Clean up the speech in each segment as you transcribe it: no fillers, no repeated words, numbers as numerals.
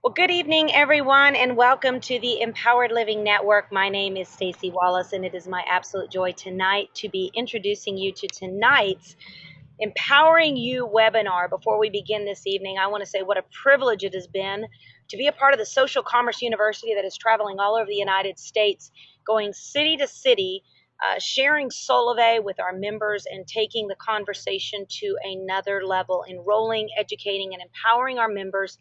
Well, good evening, everyone, and welcome to the Empowered Living Network. My name is Stacy Wallace, and it is my absolute joy tonight to be introducing you to tonight's Empowering You webinar. Before we begin this evening, I want to say what a privilege it has been to be a part of the Social Commerce University that is traveling all over the United States, going city to city, sharing Solavei with our members and taking the conversation to another level, enrolling, educating, and empowering our members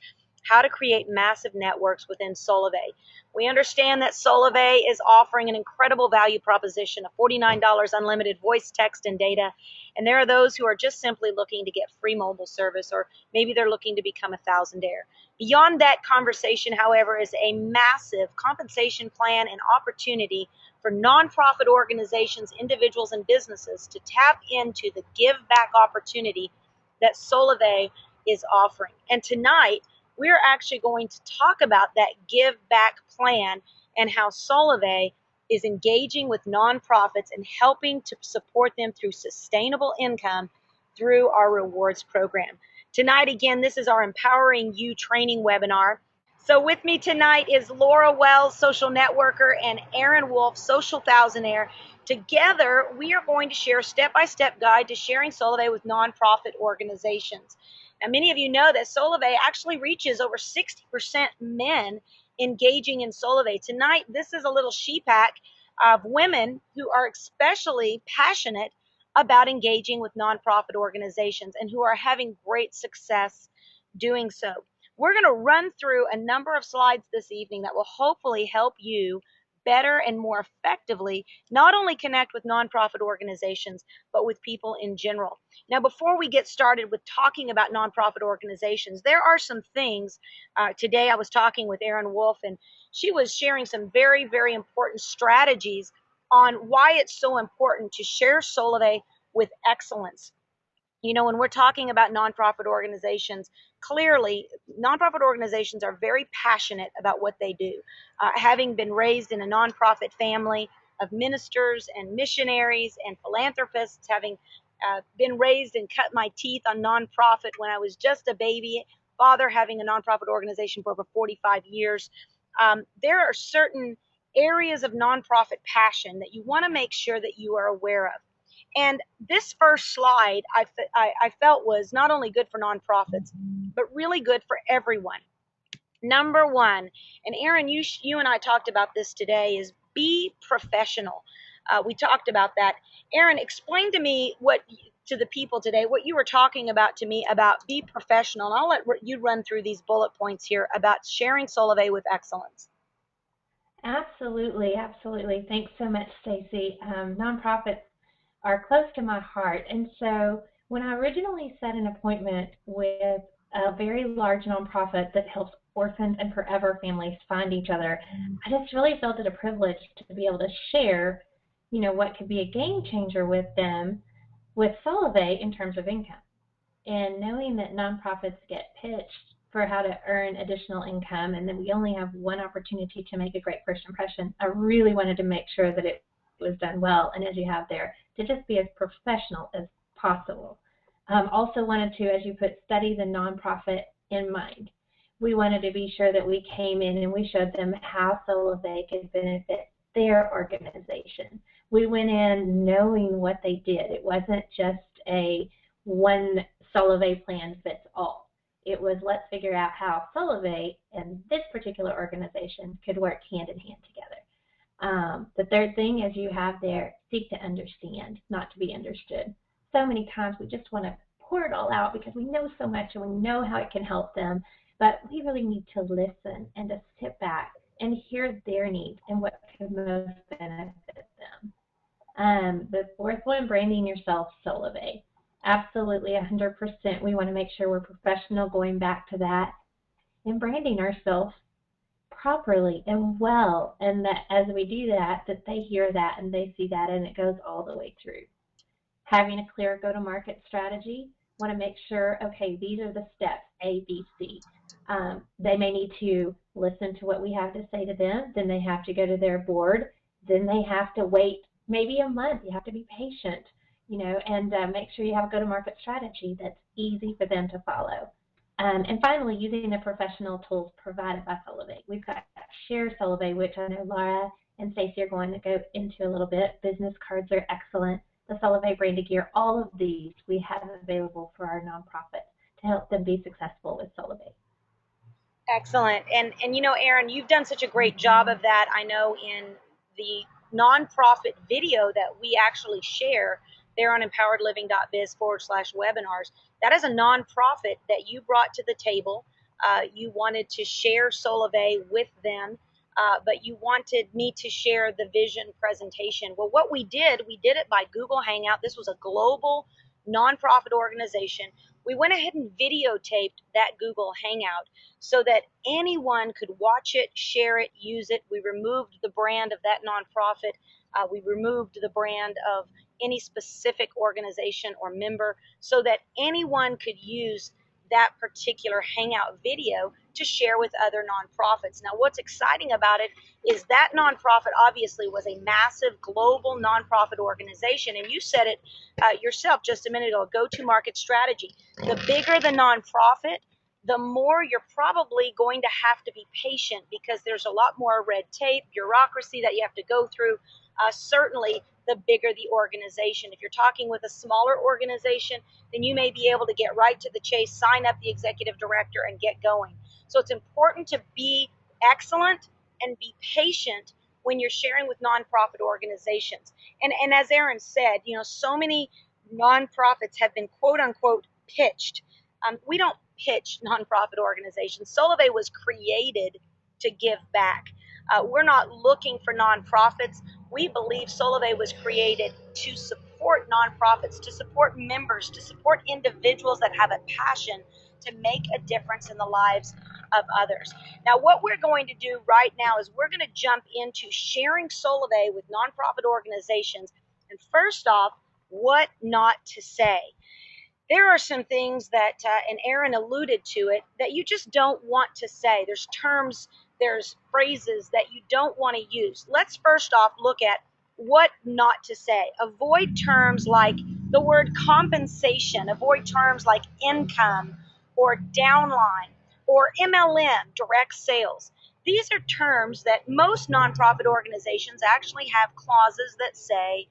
how to create massive networks within Solavei. We understand that Solavei is offering an incredible value proposition of $49 unlimited voice, text, and data. And there are those who are just simply looking to get free mobile service, or maybe they're looking to become a thousandaire. Beyond that conversation, however, is a massive compensation plan and opportunity for nonprofit organizations, individuals, and businesses to tap into the give back opportunity that Solavei is offering. And tonight, we're actually going to talk about that give back plan and how Solavei is engaging with nonprofits and helping to support them through sustainable income through our rewards program. Tonight, again, this is our Empowering You training webinar. So with me tonight is Laura Wells, social networker, and Aaron Wolf, social thousandaire. Together, we are going to share a step-by-step guide to sharing Solavei with nonprofit organizations. Now, many of you know that Solavei actually reaches over 60% men engaging in Solavei. Tonight, this is a little sheet-pack of women who are especially passionate about engaging with nonprofit organizations and who are having great success doing so. We're going to run through a number of slides this evening that will hopefully help you better and more effectively not only connect with nonprofit organizations, but with people in general. Now, before we get started with talking about nonprofit organizations, there are some things. Today I was talking with Erin Wolf, and she was sharing some very, very important strategies on why it's so important to share Solavei with excellence. You know, when we're talking about nonprofit organizations, clearly nonprofit organizations are very passionate about what they do. Having been raised in a nonprofit family of ministers and missionaries and philanthropists, having been raised and cut my teeth on nonprofit when I was just a baby, father having a nonprofit organization for over 45 years, there are certain areas of nonprofit passion that you want to make sure that you are aware of. And this first slide I felt was not only good for nonprofits, but really good for everyone. Number one, and Aaron, you and I talked about this today, is be professional. We talked about that. Aaron, explain to me to the people today what you were talking about to me about be professional. And I'll let you run through these bullet points here about sharing Solavei with excellence. Absolutely, absolutely. Thanks so much, Stacy. Nonprofits are close to my heart. And so when I originally set an appointment with a very large nonprofit that helps orphans and forever families find each other, I just really felt it a privilege to be able to share, what could be a game changer with them with Solavei in terms of income. And knowing that nonprofits get pitched for how to earn additional income and that we only have one opportunity to make a great first impression, I really wanted to make sure that it was done well, and as you have there, to just be as professional as possible. Also wanted to, as you put, study the nonprofit in mind. We wanted to be sure that we came in and we showed them how Solavei could benefit their organization. We went in knowing what they did. It wasn't just a one Solavei plan fits all. It was, let's figure out how Solavei and this particular organization could work hand in hand together. The third thing, as you have there, seek to understand, not to be understood. So many times we just want to pour it all out because we know so much and we know how it can help them, but we really need to listen and to sit back and hear their needs and what could most benefit them. The fourth one, branding yourself Solavei. Absolutely, 100%. We want to make sure we're professional, going back to that, and branding ourselves properly and well, and that as we do that, that they hear that and they see that, and it goes all the way through. Having a clear go-to-market strategy, want to make sure, okay, these are the steps, A, B, C. They may need to listen to what we have to say to them, then they have to go to their board, then they have to wait maybe a month. You have to be patient, and make sure you have a go-to-market strategy that's easy for them to follow. And finally, using the professional tools provided by Solavei. We've got Share Solavei, which I know Laura and Stacey are going to go into a little bit. Business cards are excellent. The Solavei branded gear, all of these we have available for our nonprofits to help them be successful with Solavei. Excellent. And you know, Aaron, you've done such a great job of that. I know in the nonprofit video that we actually share there on empoweredliving.biz/webinars. That is a nonprofit that you brought to the table. You wanted to share Solavei with them, but you wanted me to share the vision presentation. Well, what we did it by Google Hangout. This was a global nonprofit organization. We went ahead and videotaped that Google Hangout so that anyone could watch it, share it, use it. We removed the brand of that nonprofit. We removed the brand of any specific organization or member so that anyone could use that particular Hangout video to share with other nonprofits. Now, what's exciting about it is that nonprofit obviously was a massive global nonprofit organization, and you said it yourself just a minute ago, go-to-market strategy. The bigger the nonprofit, the more you're probably going to have to be patient because there's a lot more red tape, bureaucracy that you have to go through. Certainly, the bigger the organization. If you're talking with a smaller organization, then you may be able to get right to the chase, sign up the executive director, and get going. So it's important to be excellent and be patient when you're sharing with nonprofit organizations. And as Aaron said, you know, so many nonprofits have been quote unquote pitched. We don't pitch nonprofit organizations. Solavei was created to give back. We're not looking for nonprofits. We believe Solavei was created to support nonprofits, to support members, to support individuals that have a passion to make a difference in the lives of others. Now, what we're going to do right now is we're going to jump into sharing Solavei with nonprofit organizations. And first off, what not to say. There are some things that, and Aaron alluded to it, that you just don't want to say. There's terms, there's phrases that you don't want to use. Let's first off look at what not to say. Avoid terms like the word compensation, avoid terms like income or downline or MLM, direct sales. These are terms that most nonprofit organizations actually have clauses that say,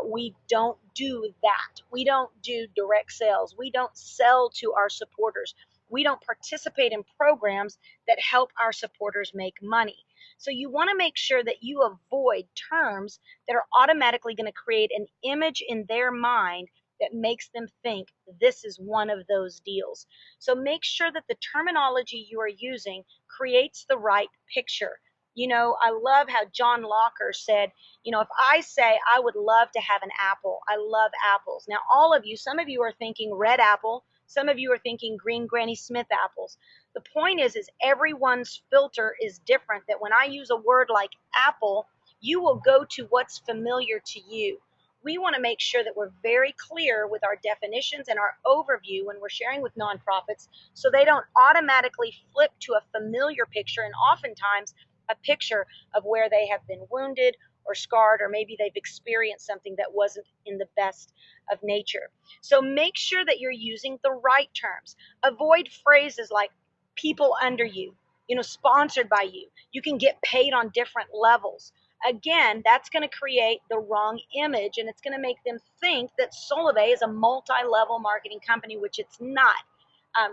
we don't do that. We don't do direct sales. We don't sell to our supporters. We don't participate in programs that help our supporters make money. So you want to make sure that you avoid terms that are automatically going to create an image in their mind that makes them think this is one of those deals. So make sure that the terminology you are using creates the right picture. You know, I love how John Locker said, you know, if I say I would love to have an apple, I love apples. Now, all of you, some of you are thinking red apple, some of you are thinking green Granny Smith apples. The point is everyone's filter is different, that when I use a word like apple, you will go to what's familiar to you. We want to make sure that we're very clear with our definitions and our overview when we're sharing with nonprofits so they don't automatically flip to a familiar picture, and oftentimes a picture of where they have been wounded or scarred, or maybe they've experienced something that wasn't in the best of nature. So make sure that you're using the right terms. Avoid phrases like people under you, you know, sponsored by you. You can get paid on different levels. Again, that's going to create the wrong image, and it's going to make them think that Solavei is a multi-level marketing company, which it's not.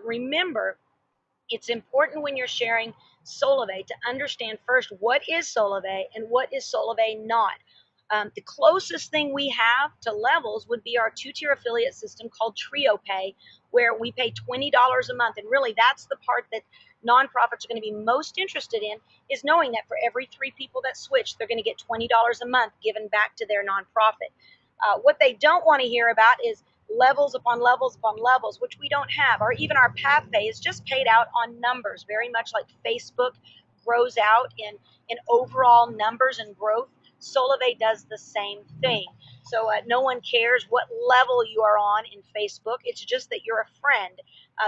Remember, it's important when you're sharing Solavei to understand first what is Solavei and what is Solavei not. The closest thing we have to levels would be our two-tier affiliate system called Trio Pay, where we pay $20 a month. And really, that's the part that nonprofits are going to be most interested in, is knowing that for every 3 people that switch, they're going to get $20 a month given back to their nonprofit. What they don't want to hear about is levels upon levels upon levels, which we don't have, or even our path pay is just paid out on numbers, very much like Facebook grows out in overall numbers and growth. Solavei does the same thing. So no one cares what level you are on in Facebook. It's just that you're a friend.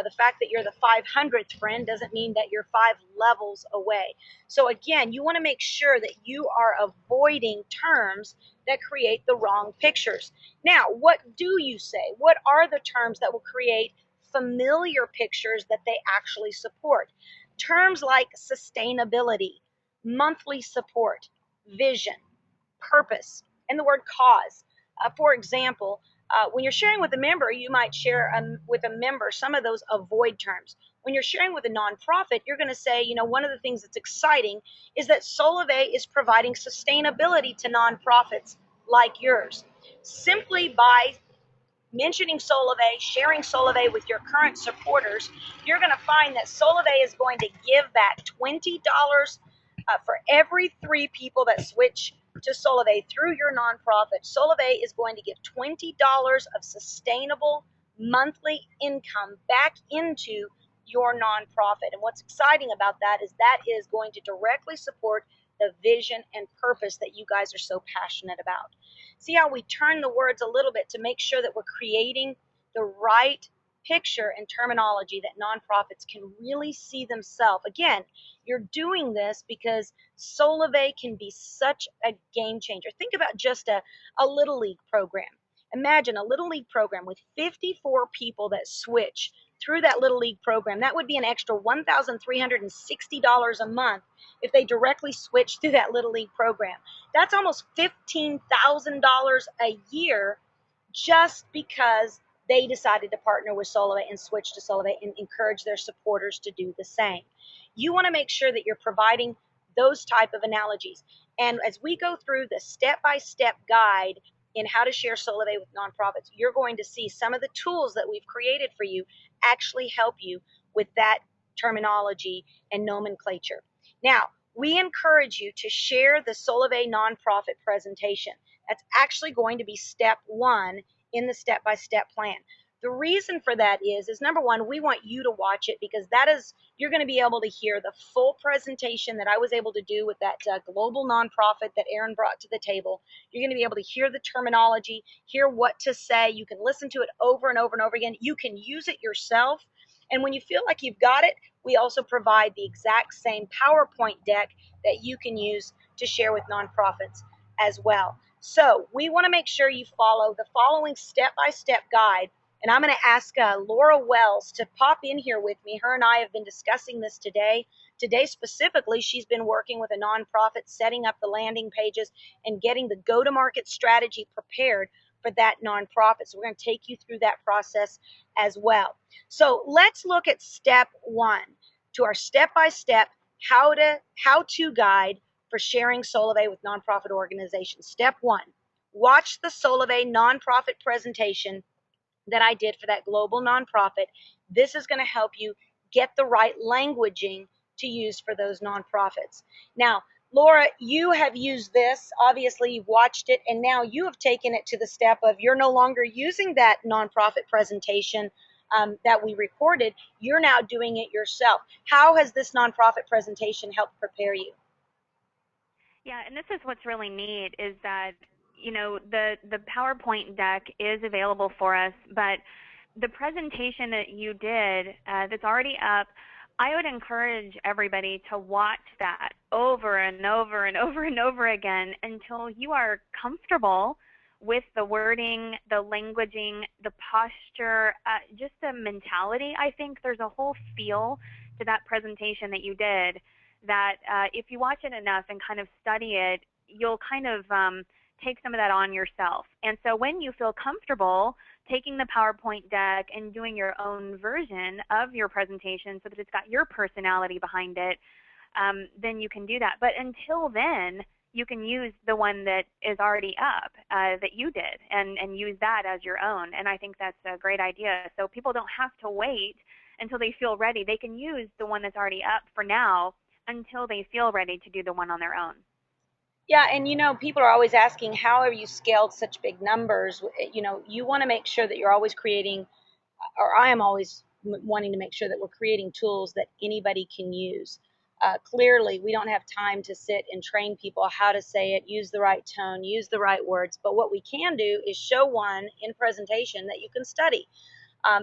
The fact that you're the 500th friend doesn't mean that you're 5 levels away. So again, you want to make sure that you are avoiding terms that create the wrong pictures. Now, what do you say? What are the terms that will create familiar pictures that they actually support. Terms like sustainability, monthly support, vision, purpose, and the word cause. For example, when you're sharing with a member, you might share with a member some of those avoid terms. When you're sharing with a nonprofit, you're going to say, one of the things that's exciting is that Solavei is providing sustainability to nonprofits like yours. Simply by mentioning Solavei, sharing Solavei with your current supporters, you're going to find that Solavei is going to give back $20 for every 3 people that switch to Solavei through your nonprofit. Solavei is going to give $20 of sustainable monthly income back into your nonprofit. And what's exciting about that is going to directly support the vision and purpose that you guys are so passionate about. See how we turn the words a little bit to make sure that we're creating the right picture and terminology that nonprofits can really see themselves. Again, you're doing this because Solavei can be such a game changer. Think about just a little league program. Imagine a little league program with 54 people that switch through that little league program. That would be an extra $1,360 a month if they directly switch through that little league program. That's almost $15,000 a year just because they decided to partner with Solavei and switch to Solavei and encourage their supporters to do the same. You want to make sure that you're providing those type of analogies. And as we go through the step-by-step guide in how to share Solavei with nonprofits, you're going to see some of the tools that we've created for you actually help you with that terminology and nomenclature. Now, we encourage you to share the Solavei nonprofit presentation. That's actually going to be step 1 in the step-by-step plan. The reason for that is number one, we want you to watch it because you're going to be able to hear the full presentation that I was able to do with that global nonprofit that Aaron brought to the table. You're going to be able to hear the terminology, hear what to say. You can listen to it over and over and over again. You can use it yourself. And when you feel like you've got it, we also provide the exact same PowerPoint deck that you can use to share with nonprofits as well. So we want to make sure you follow the following step-by-step guide. And I'm going to ask Laura Wells to pop in here with me. Her and I have been discussing this today. Today specifically, she's been working with a nonprofit, setting up the landing pages and getting the go-to-market strategy prepared for that nonprofit. So we're going to take you through that process as well. So let's look at step 1 to our step-by-step how-to guide for sharing Solavei with nonprofit organizations. Step 1, watch the Solavei nonprofit presentation that I did for that global nonprofit. This is going to help you get the right languaging to use for those nonprofits. Now, Laura, you have used this. Obviously, you've watched it, and now you have taken it to the step of you're no longer using that nonprofit presentation that we recorded. You're now doing it yourself. How has this nonprofit presentation helped prepare you? Yeah, and this is what's really neat is that, the PowerPoint deck is available for us, but the presentation that you did that's already up, I would encourage everybody to watch that over and over and over and over again until you are comfortable with the wording, the languaging, the posture, just the mentality. I think there's a whole feel to that presentation that you did that if you watch it enough and kind of study it, you'll kind of take some of that on yourself. And so when you feel comfortable taking the PowerPoint deck and doing your own version of your presentation so that it's got your personality behind it, then you can do that. But until then, you can use the one that is already up that you did and use that as your own. And I think that's a great idea. So people don't have to wait until they feel ready. They can use the one that's already up for now until they feel ready to do the one on their own. Yeah, and people are always asking, how have you scaled such big numbers? You want to make sure that you're always creating, or I am always wanting to make sure that we're creating tools that anybody can use. Clearly, we don't have time to sit and train people how to say it, use the right tone, use the right words. But what we can do is show one in presentation that you can study.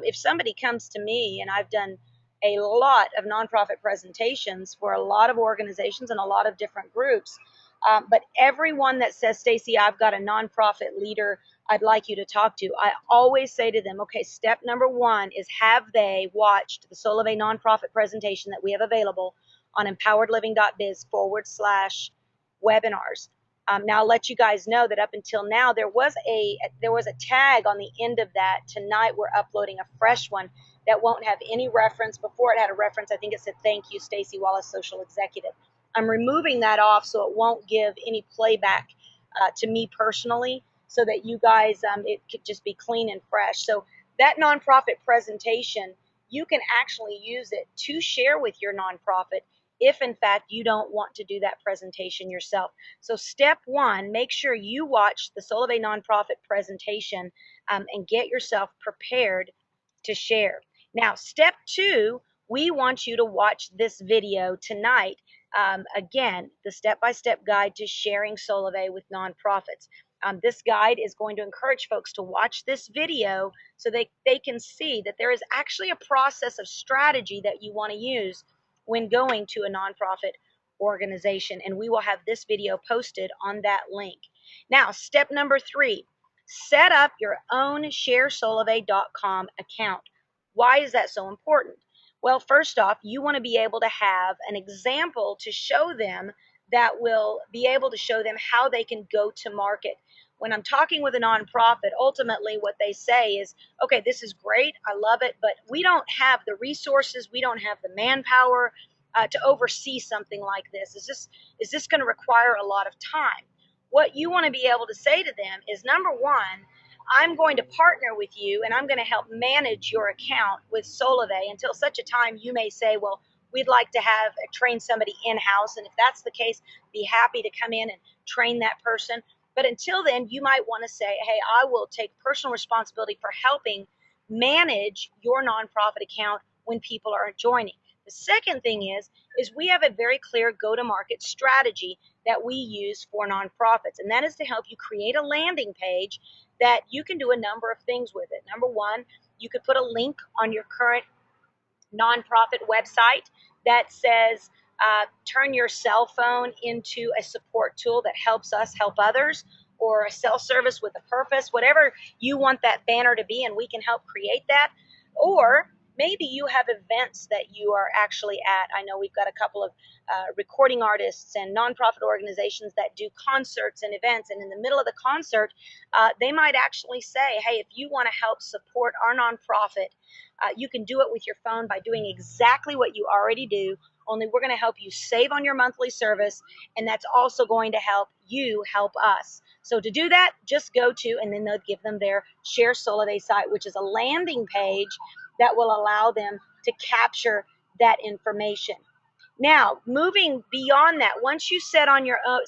If somebody comes to me, and I've done a lot of nonprofit presentations for a lot of organizations and a lot of different groups, but everyone that says, Stacy, I've got a nonprofit leader I'd like you to talk to. I always say to them, okay, step number one is, have they watched the Solavei nonprofit presentation that we have available on empoweredliving.biz/webinars. Now I'll let you guys know that up until now there was a tag on the end of that. Tonight we're uploading a fresh one that won't have any reference. Before it had a reference. I think it said, "Thank you, Stacy Wallace, Social Executive." I'm removing that off so it won't give any playback to me personally, so that you guys, it could just be clean and fresh. So that nonprofit presentation, you can actually use it to share with your nonprofit if in fact you don't want to do that presentation yourself. So step one, make sure you watch the Solavei nonprofit presentation and get yourself prepared to share. Now, step two, we want you to watch this video tonight. Again, the step-by-step guide to sharing Solavei with nonprofits. This guide is going to encourage folks to watch this video so they can see that there is actually a process of strategy that you want to use when going to a nonprofit organization. And we will have this video posted on that link. Now, step number three, set up your own sharesolavei.com account. Why is that so important? Well, first off, you want to be able to have an example to show them that will be able to show them how they can go to market. When I'm talking with a nonprofit, ultimately what they say is, okay, this is great, I love it, but we don't have the resources, we don't have the manpower to oversee something like this. Is this going to require a lot of time? What you want to be able to say to them is, number one, I'm going to partner with you and I'm going to help manage your account with Solavei until such a time you may say, well, we'd like to have train somebody in-house. And if that's the case, be happy to come in and train that person. But until then, you might want to say, hey, I will take personal responsibility for helping manage your nonprofit account when people are joining. The second thing is we have a very clear go-to-market strategy that we use for nonprofits, and that is to help you create a landing page that you can do a number of things with it. Number one, you could put a link on your current nonprofit website that says, turn your cell phone into a support tool that helps us help others, or a self-service with a purpose, whatever you want that banner to be, and we can help create that. Or maybe you have events that you are actually at. I know we've got a couple of recording artists and nonprofit organizations that do concerts and events, and in the middle of the concert, they might actually say, hey, if you want to help support our nonprofit, you can do it with your phone by doing exactly what you already do, only we're going to help you save on your monthly service, and that's also going to help you help us. So to do that, just go to, and then they'll give them their Share Solavei site, which is a landing page that will allow them to capture that information. Now, moving beyond that, once you set up your own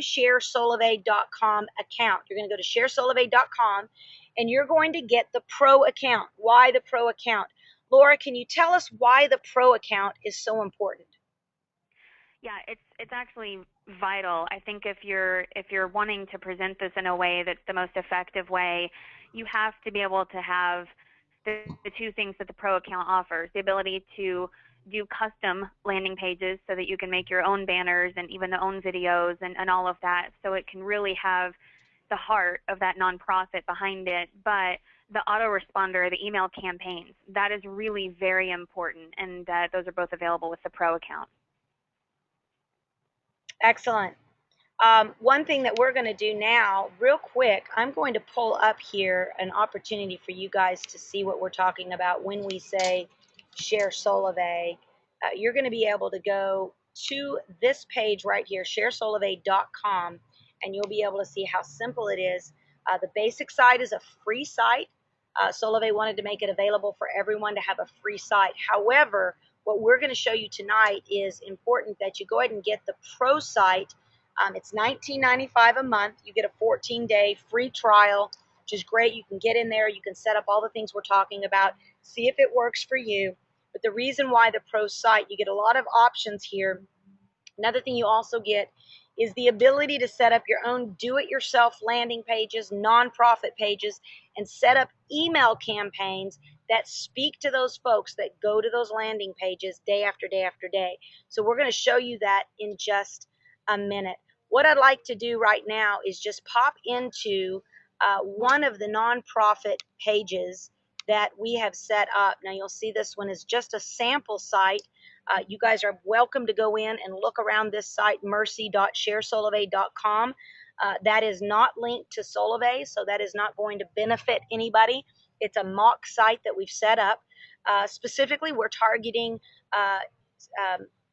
sharesolavei.com account, you're going to go to sharesolavei.com and you're going to get the pro account. Why the pro account? Laura, can you tell us why the pro account is so important? Yeah, it's actually vital. I think if you're wanting to present this in a way that's the most effective way, you have to be able to have the two things that the pro account offers: the ability to do custom landing pages so that you can make your own banners and even the own videos and all of that, so it can really have the heart of that nonprofit behind it. But the autoresponder, the email campaigns, that is really very important, and those are both available with the pro account. Excellent. One thing that we're going to do now, real quick, I'm going to pull up here an opportunity for you guys to see what we're talking about when we say Share Solavei. You're going to be able to go to this page right here, sharesolavei.com, and you'll be able to see how simple it is. The basic site is a free site. Solavei wanted to make it available for everyone to have a free site. However, what we're going to show you tonight is important that you go ahead and get the pro site. It's $19.95 a month. You get a 14-day free trial, which is great. You can get in there. You can set up all the things we're talking about, see if it works for you. But the reason why the pro site, you get a lot of options here. Another thing you also get is the ability to set up your own do-it-yourself landing pages, nonprofit pages, and set up email campaigns that speak to those folks that go to those landing pages day after day after day. So we're going to show you that in just a minute. What I'd like to do right now is just pop into one of the nonprofit pages that we have set up. Now you'll see this one is just a sample site. You guys are welcome to go in and look around this site, mercy.sharesolavei.com. That is not linked to Solavei, so that is not going to benefit anybody. It's a mock site that we've set up. Specifically, we're targeting,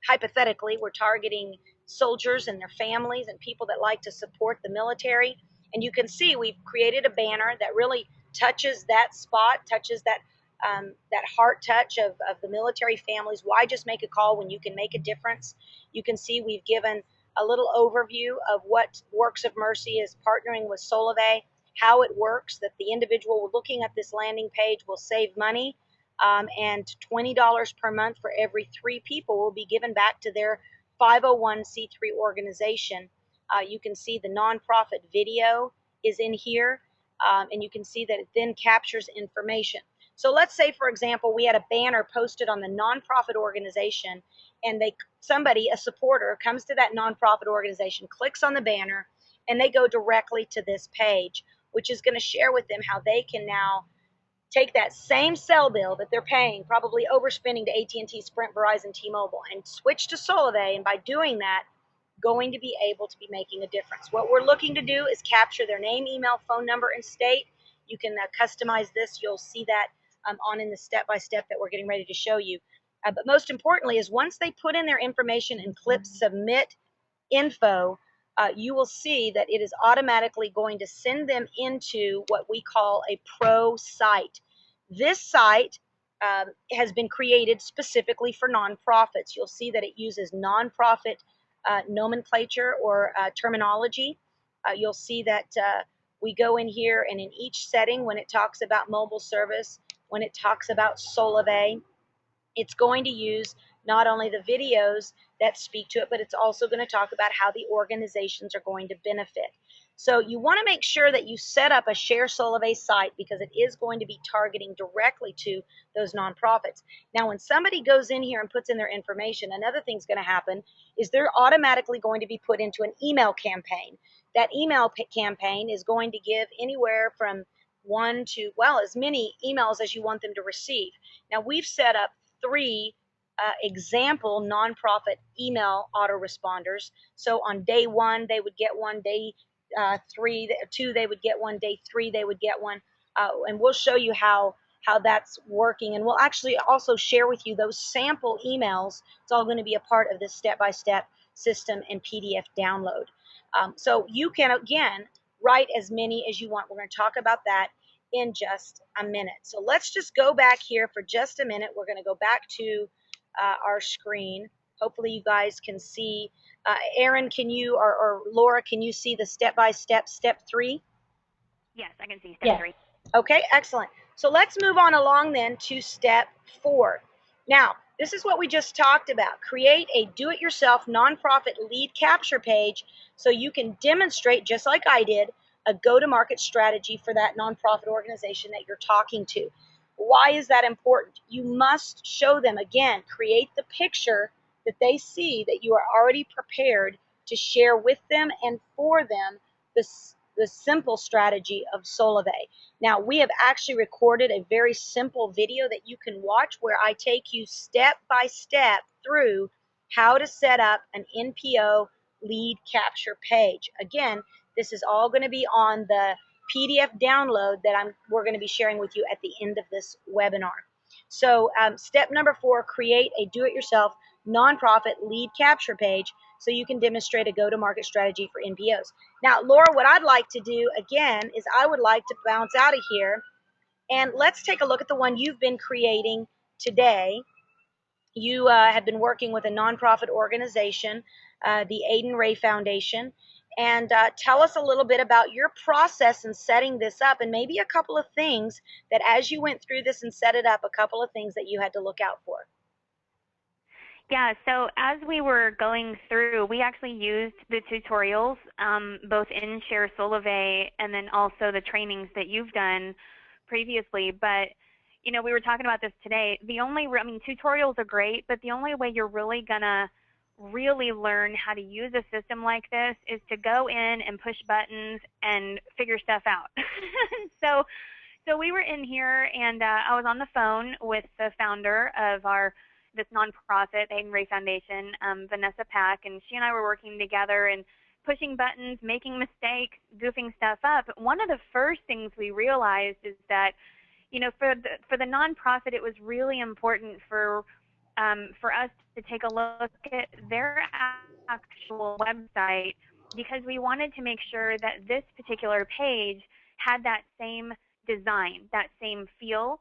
hypothetically, we're targeting soldiers and their families and people that like to support the military. And you can see we've created a banner that really touches that spot, touches that heart touch of the military families. Why just make a call when you can make a difference? You can see we've given a little overview of what Works of Mercy is partnering with Solavei, how it works, that the individual looking at this landing page will save money, and $20 per month for every 3 people will be given back to their 501c3 organization. You can see the nonprofit video is in here, and you can see that it then captures information. So let's say, for example, we had a banner posted on the nonprofit organization, and somebody, a supporter, comes to that nonprofit organization, clicks on the banner, and they go directly to this page, which is going to share with them how they can now take that same cell bill that they're paying, probably overspending to AT&T, Sprint, Verizon, T-Mobile, and switch to Solavei. And by doing that, going to be able to be making a difference. What we're looking to do is capture their name, email, phone number, and state. You can customize this. You'll see that on in the step-by-step that we're getting ready to show you. But most importantly is once they put in their information and click submit info, you will see that it is automatically going to send them into what we call a pro site. This site has been created specifically for nonprofits. You'll see that it uses nonprofit nomenclature or terminology. You'll see that we go in here, and in each setting, when it talks about mobile service, when it talks about Solavei, it's going to use not only the videos that speak to it, but it's also going to talk about how the organizations are going to benefit. So you want to make sure that you set up a Share Solavei site, because it is going to be targeting directly to those nonprofits. Now, when somebody goes in here and puts in their information, another thing's going to happen is they're automatically going to be put into an email campaign. That email campaign is going to give anywhere from 1 to, well, as many emails as you want them to receive. Now, we've set up 3 example nonprofit email autoresponders. So on day 1, they would get one. Day 2, they would get one. Day 3, they would get one. And we'll show you how that's working. And we'll actually also share with you those sample emails. It's all going to be a part of this step-by-step system and PDF download. So you can, again, write as many as you want. We're going to talk about that in just a minute. So let's just go back here for just a minute. We're going to go back to our screen. Hopefully you guys can see. Erin, can you, or Laura, can you see the step-by-step, step 3? Yes, I can see step 3. Okay, excellent. So let's move on along then to step 4. Now, this is what we just talked about. Create a do-it-yourself nonprofit lead capture page so you can demonstrate, just like I did, a go-to-market strategy for that nonprofit organization that you're talking to. Why is that important? You must show them, again, create the picture that they see that you are already prepared to share with them and for them the simple strategy of Solavei. Now, we have actually recorded a very simple video that you can watch where I take you step by step through how to set up an NPO lead capture page. Again, this is all going to be on the PDF download that we're going to be sharing with you at the end of this webinar. So step number 4, create a do-it-yourself nonprofit lead capture page so you can demonstrate a go-to-market strategy for NPOs. Now, Laura, what I'd like to do again is I would like to bounce out of here, and let's take a look at the one you've been creating today. You have been working with a nonprofit organization, the Aiden Ray Foundation, and tell us a little bit about your process in setting this up, and maybe a couple of things that as you went through this and set it up, a couple of things that you had to look out for. Yeah, so as we were going through, we actually used the tutorials, both in Share Solavei and then also the trainings that you've done previously. But, you know, we were talking about this today. Tutorials are great, but the only way you're really going to really learn how to use a system like this is to go in and push buttons and figure stuff out. so so we were in here, and I was on the phone with the founder of this nonprofit, the Hayden Ray Foundation, Vanessa Pack, and she and I were working together and pushing buttons, making mistakes, goofing stuff up. One of the first things we realized is that, for the nonprofit, it was really important for us to take a look at their actual website, because we wanted to make sure that this particular page had that same design, that same feel.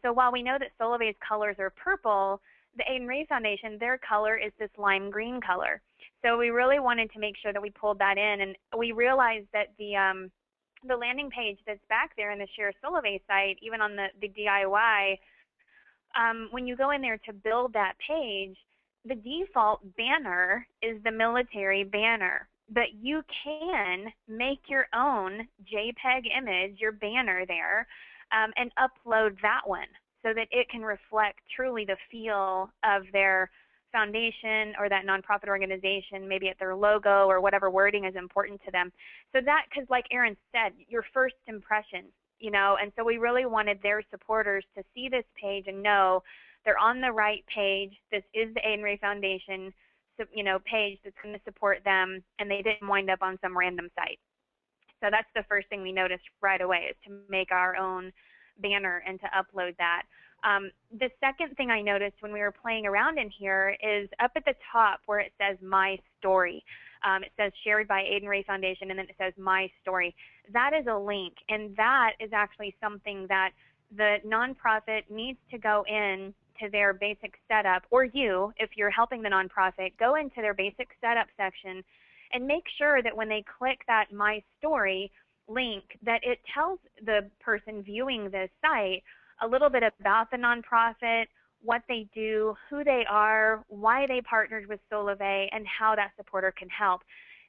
So while we know that Solavei's colors are purple, the Aiden Ray Foundation, their color is this lime green color. So we really wanted to make sure that we pulled that in, and we realized that the landing page that's back there in the Share Solavei site, even on the DIY, when you go in there to build that page, the default banner is the military banner, but you can make your own JPEG image, your banner there, and upload that one so that it can reflect truly the feel of their foundation or that nonprofit organization, maybe at their logo or whatever wording is important to them. So that, because like Erin said, your first impression, and so we really wanted their supporters to see this page and know they're on the right page. This is the Aiden Ray Foundation, page that's going to support them, and they didn't wind up on some random site. So that's the first thing we noticed right away, is to make our own banner and to upload that. The second thing I noticed when we were playing around in here is up at the top where it says My Story. It says shared by Aiden Ray Foundation, and then it says My Story. That is a link, and that is actually something that the nonprofit needs to go in to their basic setup, or you, if you're helping the nonprofit, go into their basic setup section and make sure that when they click that My Story link, that it tells the person viewing this site a little bit about the nonprofit, what they do, who they are, why they partnered with Solavei, and how that supporter can help.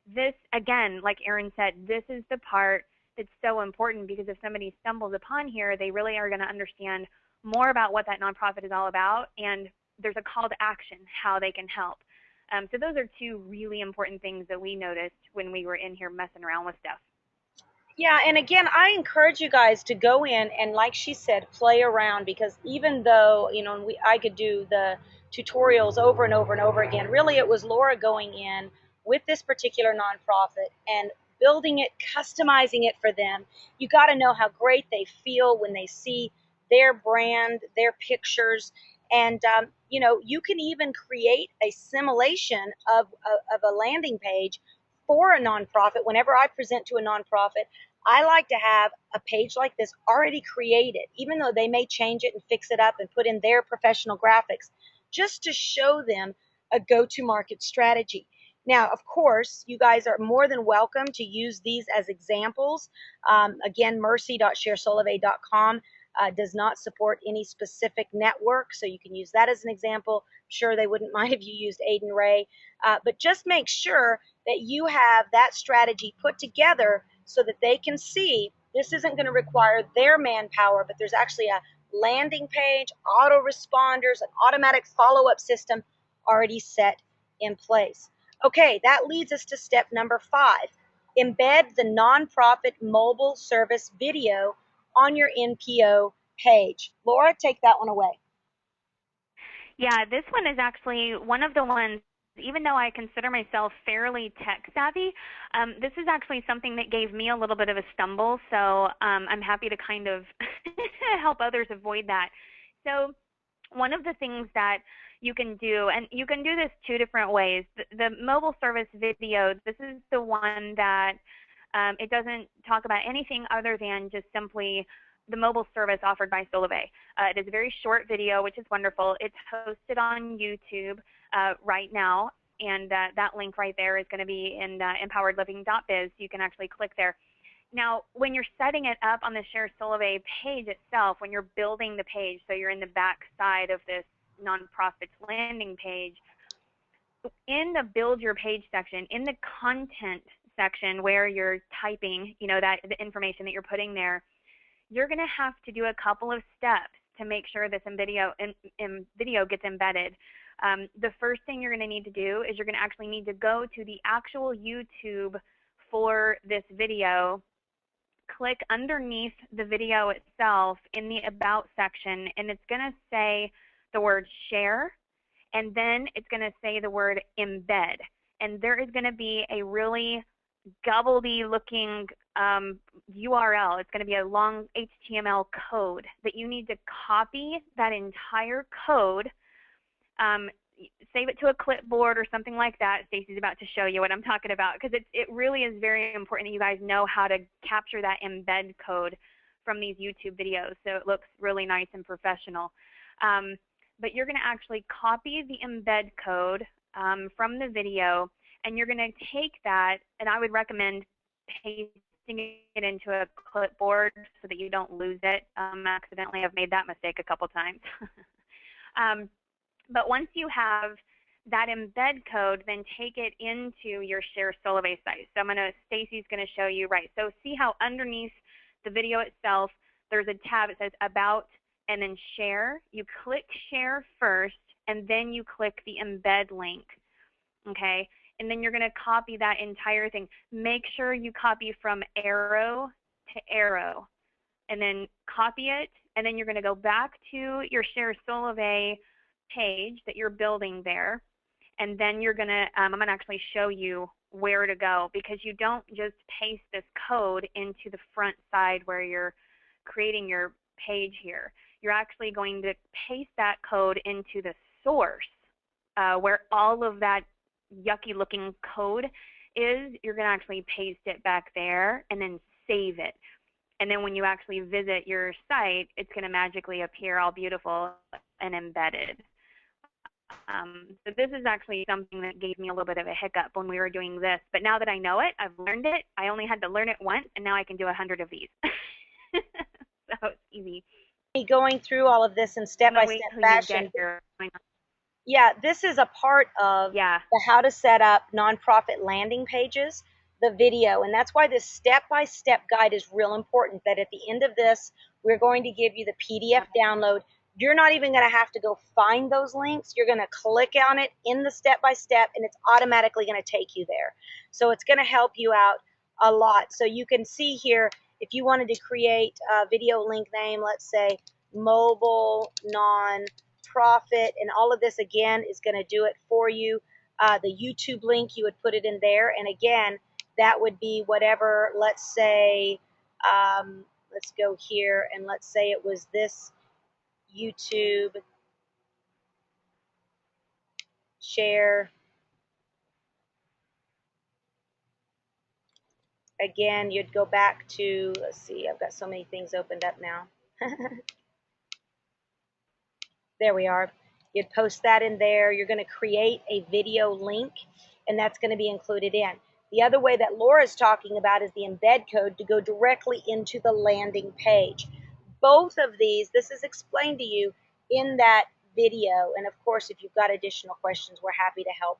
This, again, like Erin said, this is the part that's so important, because if somebody stumbles upon here, they really are going to understand more about what that nonprofit is all about, and there's a call to action, how they can help. So those are two really important things that we noticed when we were in here messing around with stuff. Yeah, and again, I encourage you guys to go in and, like she said, play around, because even though, I could do the tutorials over and over and over again, really it was Laura going in with this particular nonprofit and building it, customizing it for them. You got to know how great they feel when they see their brand, their pictures, and you can even create a simulation of a landing page for a nonprofit. Whenever I present to a nonprofit, I like to have a page like this already created, even though they may change it and fix it up and put in their professional graphics, just to show them a go-to-market strategy. Now, of course, you guys are more than welcome to use these as examples. Again, mercy.sharesolavei.com does not support any specific network, so you can use that as an example. I'm sure they wouldn't mind if you used Aiden Ray, but just make sure that you have that strategy put together so that they can see this isn't going to require their manpower, but there's actually a landing page, autoresponders, an automatic follow-up system already set in place. Okay, that leads us to step number 5. Embed the nonprofit mobile service video on your NPO page. Laura, take that one away. Yeah, this one is actually one of the ones, even though I consider myself fairly tech savvy, this is actually something that gave me a little bit of a stumble, so I'm happy to kind of help others avoid that. So one of the things that you can do, and you can do this 2 different ways. The mobile service video, this is the one that it doesn't talk about anything other than just simply the mobile service offered by Solavei. It is a very short video, which is wonderful. It's hosted on YouTube right now, and that link right there is going to be in empoweredliving.biz. You can actually click there. Now, when you're setting it up on the Share Solavei page itself, when you're building the page, so you're in the back side of this nonprofit's landing page, in the Build Your Page section, in the Content section where you're typing, that the information that you're putting there, you're going to have to do a couple of steps to make sure this video gets embedded. The first thing you're going to need to do is you're going to actually need to go to the actual YouTube for this video, click underneath the video itself in the About section, and it's going to say the word share, and then it's going to say the word embed. And there is going to be a really gobbledy looking URL. It's going to be a long HTML code that you need to copy that entire code, save it to a clipboard or something like that. Stacy's about to show you what I'm talking about, because it really is very important that you guys know how to capture that embed code from these YouTube videos so it looks really nice and professional. But you're going to actually copy the embed code from the video, and you're going to take that, and I would recommend pasting it into a clipboard so that you don't lose it accidentally. I've made that mistake a couple times. But once you have that embed code, then take it into your Share Solavei site. So Stacy's going to show you, right. So see how underneath the video itself, there's a tab that says About and then Share. You click Share first, and then you click the embed link, okay? And then you're going to copy that entire thing. Make sure you copy from arrow to arrow, and then copy it, and then you're going to go back to your Share Solavei page that you're building there, and then you're going to, I'm going to actually show you where to go, because you don't just paste this code into the front side where you're creating your page here. You're actually going to paste that code into the source where all of that yucky looking code is. You're going to actually paste it back there and then save it. And then when you actually visit your site, it's going to magically appear all beautiful and embedded. So this is actually something that gave me a little bit of a hiccup when we were doing this. But now that I know it, I've learned it. I only had to learn it once, and now I can do 100 of these. So it's easy. Going through all of this in step-by-step fashion. Yeah, this is a part of the how to set up nonprofit landing pages, the video. And that's why this step-by-step guide is real important, that at the end of this, we're going to give you the PDF download. You're not even going to have to go find those links. You're going to click on it in the step-by-step, and it's automatically going to take you there. So it's going to help you out a lot. So you can see here, if you wanted to create a video link name, let's say mobile nonprofit, and all of this again is going to do it for you. The YouTube link, you would put it in there, and again, that would be whatever. Let's say, let's go here, and let's say it was this YouTube share. Again, you'd go back to, let's see, I've got so many things opened up now. There we are. You'd post that in there. You're going to create a video link, and that's going to be included in. The other way that Laura's talking about is the embed code to go directly into the landing page. Both of these, this is explained to you in that video. And of course, if you've got additional questions, we're happy to help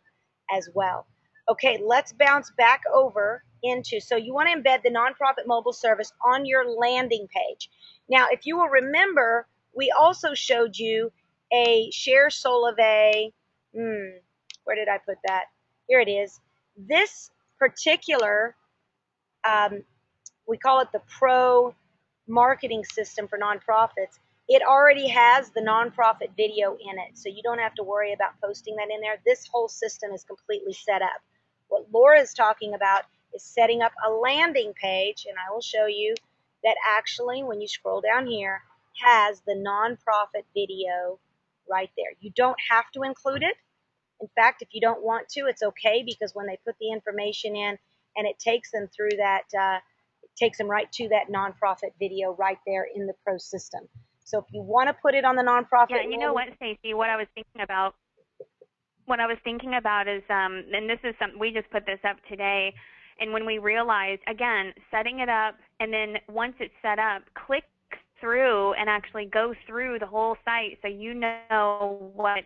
as well. Okay, let's bounce back over into, so you want to embed the nonprofit mobile service on your landing page. Now, if you will remember, we also showed you a Share Solavei, where did I put that? Here it is. This particular, we call it the Pro Marketing System for nonprofits. It already has the nonprofit video in it, so you don't have to worry about posting that in there. This whole system is completely set up. What Laura is talking about is setting up a landing page, and I will show you that actually when you scroll down here, has the nonprofit video right there. You don't have to include it. In fact, if you don't want to, it's okay, because when they put the information in and it takes them through that, it takes them right to that nonprofit video right there in the Pro system. So if you want to put it on the nonprofit. Yeah, you know what, Stacey, what I was thinking about is, and this is something, we just put this up today, and when we realized, again, setting it up, and then once it's set up, click through and actually go through the whole site so you know what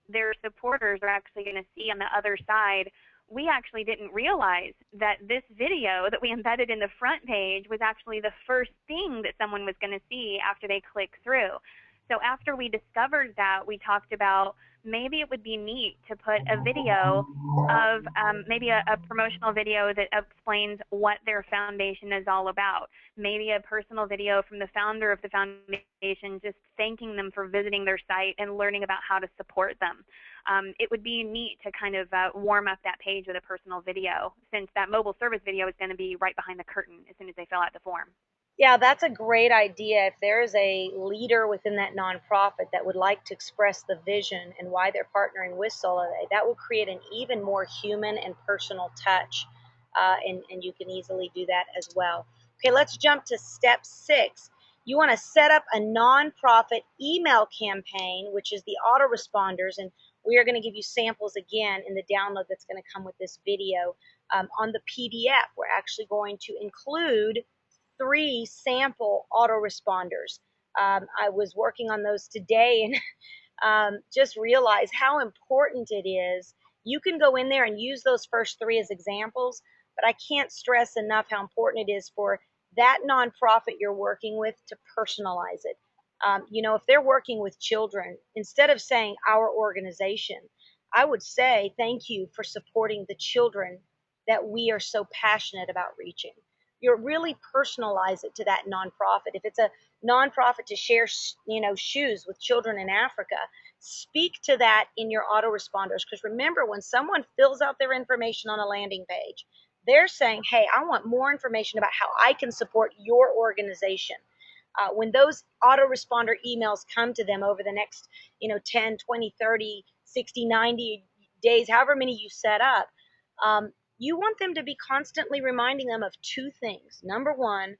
their supporters are actually going to see on the other side. We actually didn't realize that this video that we embedded in the front page was actually the first thing that someone was going to see after they click through. So after we discovered that, we talked about maybe it would be neat to put a video of maybe a promotional video that explains what their foundation is all about. Maybe a personal video from the founder of the foundation just thanking them for visiting their site and learning about how to support them. It would be neat to kind of warm up that page with a personal video, since that mobile service video is going to be right behind the curtain as soon as they fill out the form. Yeah, that's a great idea. If there is a leader within that nonprofit that would like to express the vision and why they're partnering with Solavei, that will create an even more human and personal touch, and you can easily do that as well. Okay, let's jump to step 6. You want to set up a nonprofit email campaign, which is the autoresponders, and we are going to give you samples again in the download that's going to come with this video. On the PDF, we're actually going to include 3 sample autoresponders. I was working on those today and just realized how important it is. You can go in there and use those first 3 as examples, but I can't stress enough how important it is for that nonprofit you're working with to personalize it. If they're working with children, instead of saying our organization, I would say thank you for supporting the children that we are so passionate about reaching. You really personalize it to that nonprofit. If it's a nonprofit to share, shoes with children in Africa, speak to that in your autoresponders. Because remember, when someone fills out their information on a landing page, they're saying, hey, I want more information about how I can support your organization. When those autoresponder emails come to them over the next 10, 20, 30, 60, 90 days, however many you set up, you want them to be constantly reminding them of 2 things. Number 1,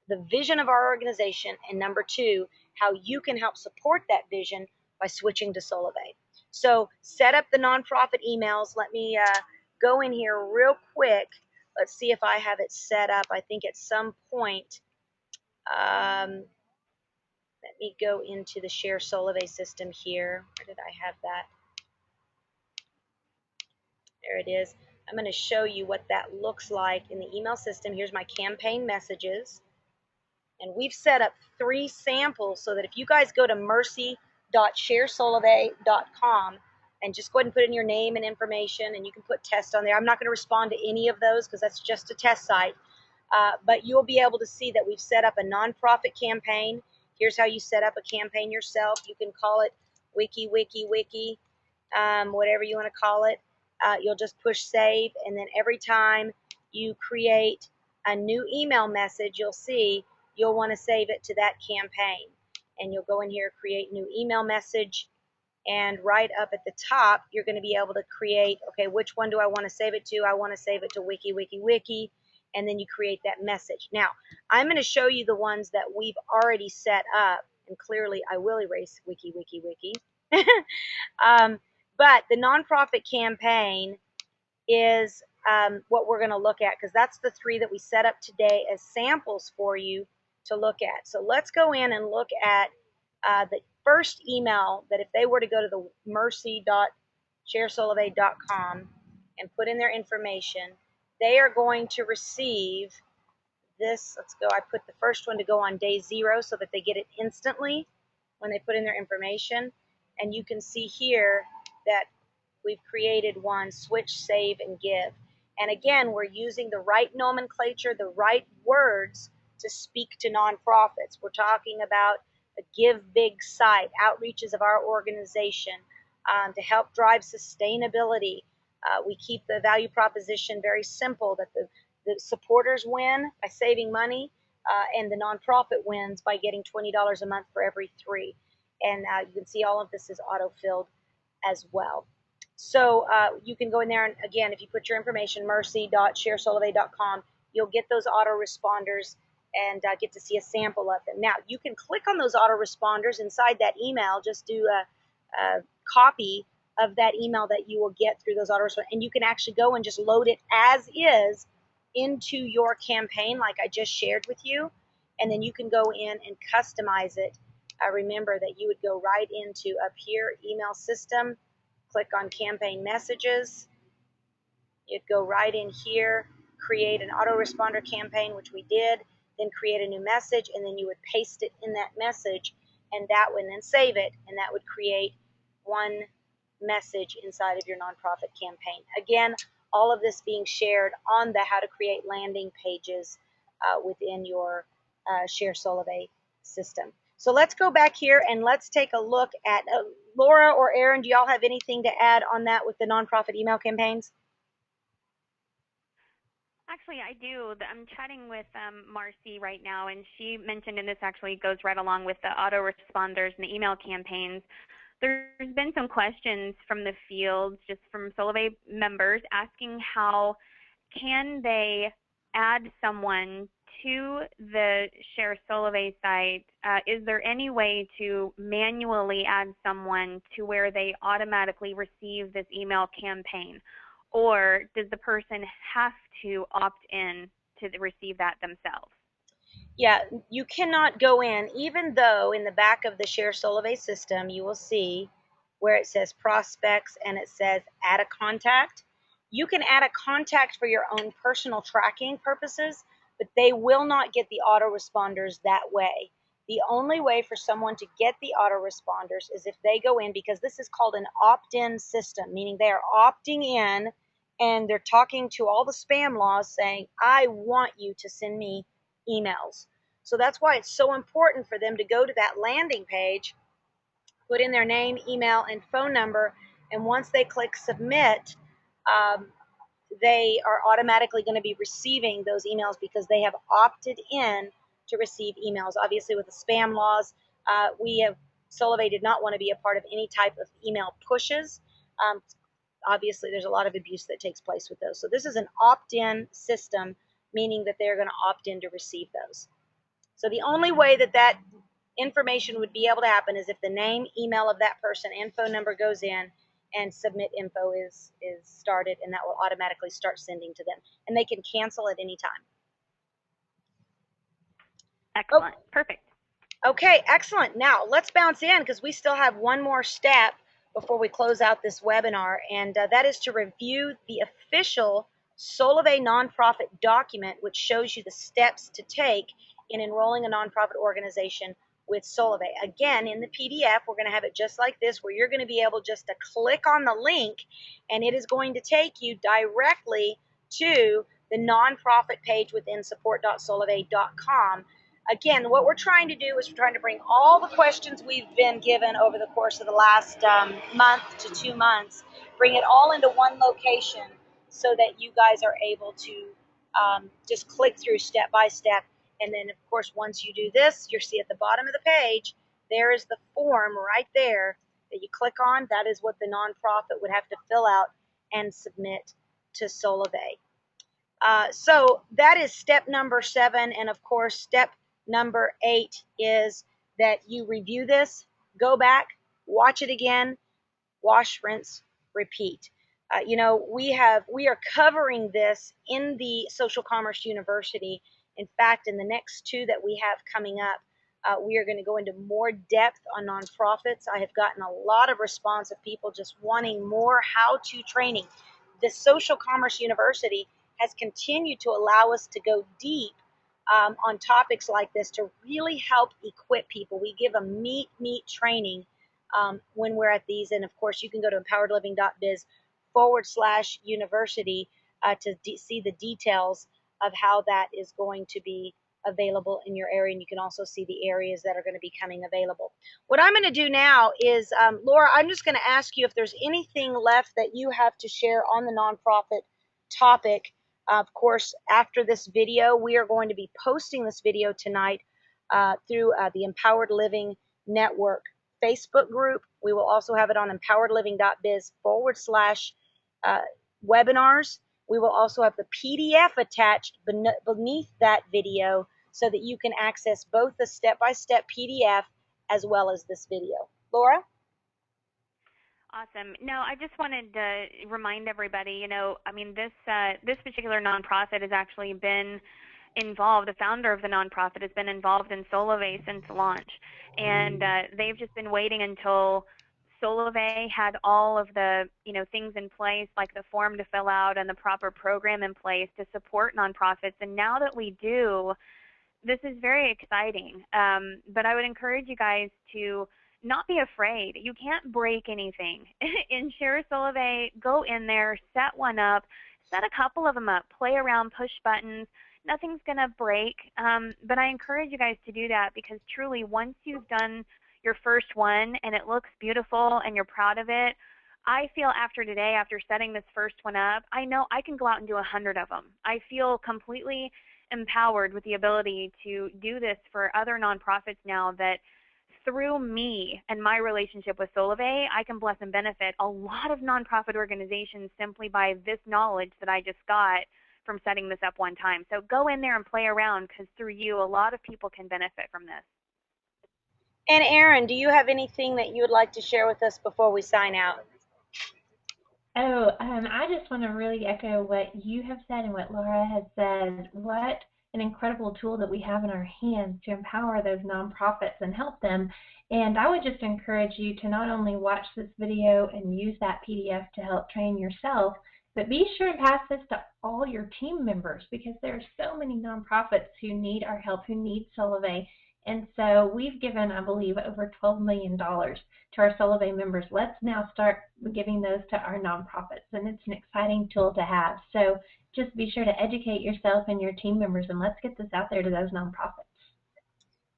the vision of our organization, and number 2, how you can help support that vision by switching to Solavei. So set up the nonprofit emails. Let me go in here real quick. Let's see if I have it set up. I think at some point, let me go into the Share Solavei system here. Where did I have that? There it is. I'm going to show you what that looks like in the email system. Here's my campaign messages. And we've set up 3 samples so that if you guys go to mercy.sharesolavei.com and just go ahead and put in your name and information, and you can put test on there. I'm not going to respond to any of those because that's just a test site. But you'll be able to see that we've set up a nonprofit campaign. Here's how you set up a campaign yourself. You can call it Wiki, whatever you want to call it. You'll just push save, and then every time you create a new email message, you'll want to save it to that campaign. And you'll go in here, create new email message, and right up at the top, you're going to be able to create, okay, which one do I want to save it to? I want to save it to Wiki, and then you create that message. Now, I'm going to show you the ones that we've already set up, and clearly I will erase Wiki. But the nonprofit campaign is what we're going to look at, because that's the 3 that we set up today as samples for you to look at. So let's go in and look at the first email that if they were to go to the mercy.sharesolavei.com and put in their information, they are going to receive this. Let's go. I put the first one to go on day 0 so that they get it instantly when they put in their information. And you can see here that we've created one, switch, save, and give. And again, we're using the right nomenclature, the right words to speak to nonprofits. We're talking about a give big site, outreaches of our organization to help drive sustainability. We keep the value proposition very simple, that the supporters win by saving money, and the nonprofit wins by getting $20 a month for every 3. And you can see all of this is auto-filled as well. So you can go in there, and again, if you put your information, mercy.sharesolavei.com, you'll get those autoresponders and get to see a sample of them. Now, you can click on those autoresponders inside that email. Just do a copy of that email that you will get through those autoresponders, and you can actually go and just load it as is into your campaign like I just shared with you, and then you can go in and customize it. Remember that you would go right into up here, email system, click on campaign messages. You'd go right in here, create an autoresponder campaign, which we did, then create a new message, and then you would paste it in that message. and that would then save it, and that would create one message inside of your nonprofit campaign. Again, all of this being shared on the how to create landing pages within your Share Solavei system. So let's go back here and let's take a look at Laura or Aaron, do y'all have anything to add on that with the nonprofit email campaigns? Actually, I do. I'm chatting with Marcy right now, and she mentioned, and this actually goes right along with the autoresponders and the email campaigns. There's been some questions from the field, just from Solavei members, asking how can they add someone to the Share Solavei site? Is there any way to manually add someone to where they automatically receive this email campaign? Or does the person have to opt in to receive that themselves? Yeah, you cannot go in, even though in the back of the Share Solavei system, you will see where it says prospects and it says add a contact. You can add a contact for your own personal tracking purposes, but they will not get the autoresponders that way. The only way for someone to get the autoresponders is if they go in, because this is called an opt-in system, meaning they are opting in and they're talking to all the spam laws saying, I want you to send me emails. So that's why it's so important for them to go to that landing page, put in their name, email, and phone number, and once they click submit, um, they are automatically going to be receiving those emails because they have opted in to receive emails. Obviously, with the spam laws, Solavei did not want to be a part of any type of email pushes. Obviously, there's a lot of abuse that takes place with those. So this is an opt-in system, meaning that they're going to opt in to receive those. So the only way that that information would be able to happen is if the name, email of that person, and phone number goes in and submit info is started, and that will automatically start sending to them. And they can cancel at any time. Excellent. Perfect. Okay, excellent. Now let's bounce in because we still have one more step before we close out this webinar, and that is to review the official Solavei nonprofit document, which shows you the steps to take in enrolling a nonprofit organization with Solavei. Again, in the PDF, we're going to have it just like this, where you're going to be able just to click on the link, and it is going to take you directly to the nonprofit page within support.solavei.com. Again, what we're trying to do is we're trying to bring all the questions we've been given over the course of the last month to 2 months, bring it all into one location so that you guys are able to just click through step by step. And then, of course, once you do this, you'll see at the bottom of the page, there is the form right there that you click on. That is what the nonprofit would have to fill out and submit to Solavei. So that is step number 7. And of course, step number 8 is that you review this, go back, watch it again, wash, rinse, repeat. We are covering this in the Social Commerce University. In fact, in the next 2 that we have coming up, we are going to go into more depth on nonprofits. I have gotten a lot of response of people just wanting more how-to training. The Social Commerce University has continued to allow us to go deep on topics like this to really help equip people. We give a meat training when we're at these. And of course, you can go to empoweredliving.biz/university to see the details of how that is going to be available in your area. And you can also see the areas that are going to be coming available. What I'm going to do now is, Laura, I'm just going to ask you if there's anything left that you have to share on the nonprofit topic. Of course, after this video, we are going to be posting this video tonight through the Empowered Living Network Facebook group. We will also have it on empoweredliving.biz/webinars. We will also have the PDF attached beneath that video so that you can access both the step-by-step PDF as well as this video. Laura? Awesome. No, I just wanted to remind everybody, this particular nonprofit has actually been involved. The founder of the nonprofit has been involved in Solavei since launch, and they've just been waiting until Solavei had all of the things in place, like the form to fill out and the proper program in place to support nonprofits. And now that we do, this is very exciting. But I would encourage you guys to not be afraid. You can't break anything. In Share Solavei, go in there, set one up, set a couple of them up, play around, push buttons. Nothing's going to break. But I encourage you guys to do that, because truly, once you've done your first one and it looks beautiful and you're proud of it, I feel after today, after setting this first one up, I know I can go out and do 100 of them. I feel completely empowered with the ability to do this for other nonprofits now, that through me and my relationship with Solavei, I can bless and benefit a lot of nonprofit organizations simply by this knowledge that I just got from setting this up one time. So go in there and play around, because through you, a lot of people can benefit from this. And Erin, do you have anything that you would like to share with us before we sign out? Oh, I just want to really echo what you have said and what Laura has said. What an incredible tool that we have in our hands to empower those nonprofits and help them. And I would just encourage you to not only watch this video and use that PDF to help train yourself, but be sure and pass this to all your team members, because there are so many nonprofits who need our help, who need Solavei. And so we've given, I believe, over $12 million to our Solavei members. Let's now start giving those to our nonprofits, and it's an exciting tool to have. So just be sure to educate yourself and your team members, and let's get this out there to those nonprofits.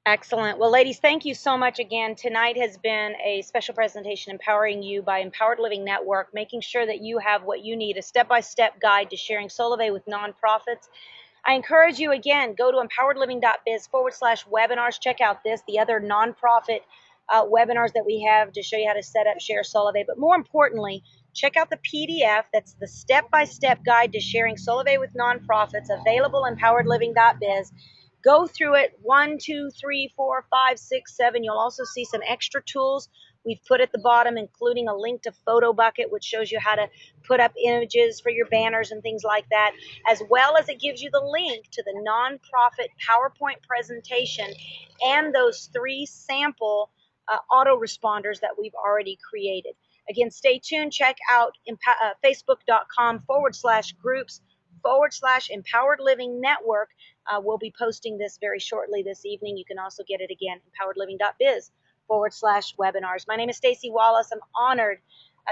Excellent. Well, ladies, thank you so much again. Tonight has been a special presentation, Empowering You by Empowered Living Network, making sure that you have what you need, a step-by-step guide to sharing Solavei with nonprofits. I encourage you, again, go to empoweredliving.biz/webinars. Check out the other nonprofit webinars that we have to show you how to set up Share Solavei. But more importantly, check out the PDF. That's the step-by-step guide to sharing Solavei with nonprofits, available empoweredliving.biz. Go through it 1, 2, 3, 4, 5, 6, 7. You'll also see some extra tools we've put at the bottom, including a link to Photo Bucket, which shows you how to put up images for your banners and things like that, as well as it gives you the link to the nonprofit PowerPoint presentation and those 3 sample autoresponders that we've already created. Again, stay tuned. Check out facebook.com/groups/Empowered Living Network. We'll be posting this very shortly this evening. You can also get it again, empoweredliving.biz/webinars. My name is Stacy Wallace. I'm honored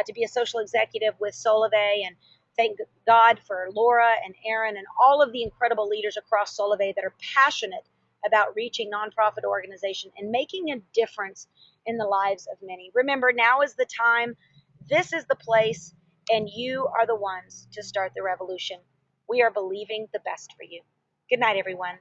to be a social executive with Solavei, and thank God for Laura and Erin and all of the incredible leaders across Solavei that are passionate about reaching nonprofit organizations and making a difference in the lives of many. Remember, now is the time. This is the place, and you are the ones to start the revolution. We are believing the best for you. Good night, everyone.